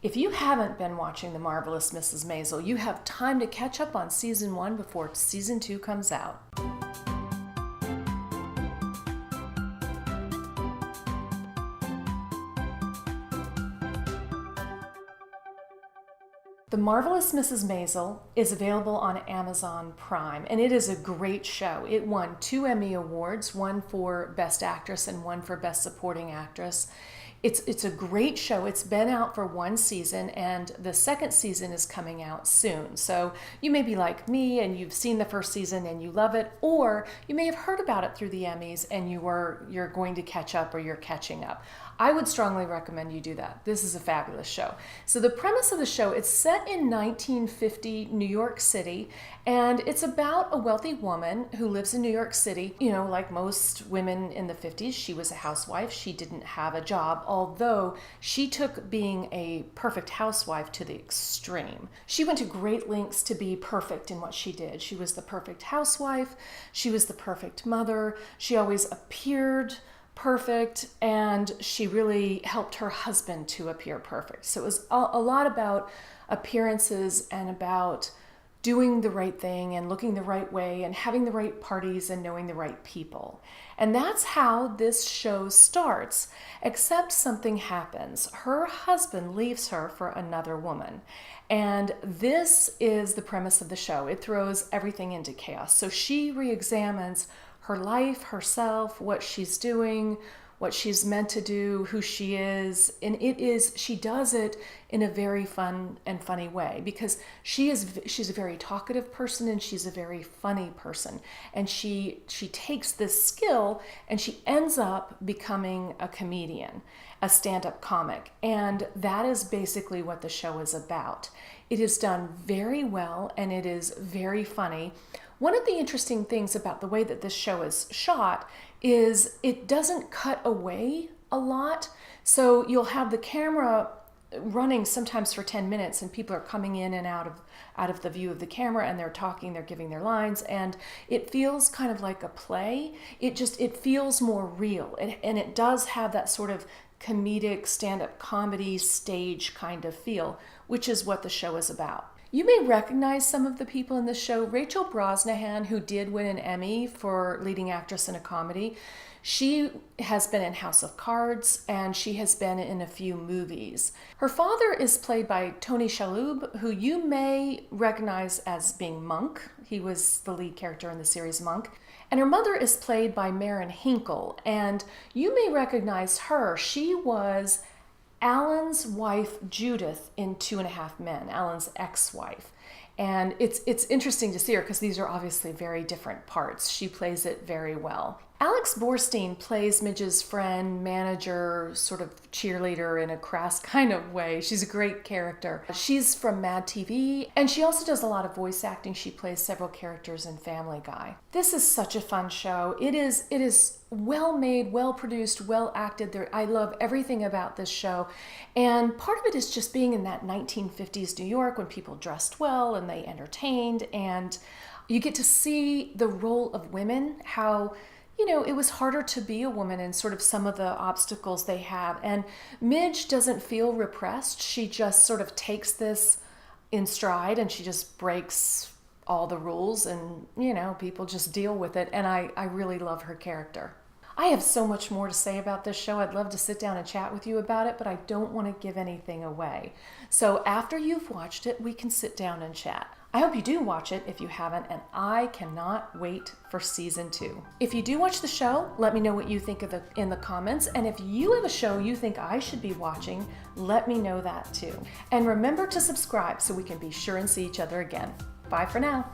If you haven't been watching The Marvelous Mrs. Maisel, you have time to catch up on season 1 before season 2 comes out. The Marvelous Mrs. Maisel is available on Amazon Prime, and it is a great show. It won 2 Emmy Awards, one for Best Actress and one for Best Supporting Actress. It's a great show. It's been out for 1 season, and the second season is coming out soon. So you may be like me and you've seen the first season and you love it, or you may have heard about it through the Emmys and you're going to catch up or you're catching up. I would strongly recommend you do that. This is a fabulous show. So the premise of the show, it's set in 1950 New York City, and it's about a wealthy woman who lives in New York City. You know, like most women in the 50s, she was a housewife. She didn't have a job, although she took being a perfect housewife to the extreme. She went to great lengths to be perfect in what she did. She was the perfect housewife. She was the perfect mother. She always appeared perfect, and she really helped her husband to appear perfect. So it was a lot about appearances and about doing the right thing and looking the right way and having the right parties and knowing the right people. And that's how this show starts, except something happens. Her husband leaves her for another woman. And this is the premise of the show. It throws everything into chaos. So she re-examines her life, herself, what she's doing, what she's meant to do, who she is. And she does it in a very fun and funny way, because she's a very talkative person and she's a very funny person. And she takes this skill and she ends up becoming a comedian, a stand-up comic. And that is basically what the show is about. It is done very well and it is very funny. One of the interesting things about the way that this show is shot is it doesn't cut away a lot. So you'll have the camera running sometimes for 10 minutes and people are coming in and out of the view of the camera, and they're talking, they're giving their lines, and it feels kind of like a play. It feels more real, and it does have that sort of comedic stand-up comedy stage kind of feel, which is what the show is about. You may recognize some of the people in the show. Rachel Brosnahan, who did win an Emmy for leading actress in a comedy, she has been in House of Cards and she has been in a few movies. Her father is played by Tony Shalhoub, who you may recognize as being Monk. He was the lead character in the series Monk. And her mother is played by Maren Hinkle, and you may recognize her. She was Alan's wife, Judith, in 2.5 Men, Alan's ex-wife. And it's interesting to see her because these are obviously very different parts. She plays it very well. Alex Borstein plays Midge's friend, manager, sort of cheerleader in a crass kind of way. She's a great character. She's from Mad TV, and she also does a lot of voice acting. She plays several characters in Family Guy. This is such a fun show. It is well made, well produced, well acted. I love everything about this show. And part of it is just being in that 1950s New York when people dressed well and they entertained, and you get to see the role of women, how it was harder to be a woman and sort of some of the obstacles they have. And Midge doesn't feel repressed. She just sort of takes this in stride and she just breaks all the rules, and, people just deal with it. And I really love her character. I have so much more to say about this show. I'd love to sit down and chat with you about it, but I don't want to give anything away. So after you've watched it, we can sit down and chat. I hope you do watch it if you haven't, and I cannot wait for season 2. If you do watch the show, let me know what you think in the comments, and if you have a show you think I should be watching, let me know that too. And remember to subscribe so we can be sure and see each other again. Bye for now.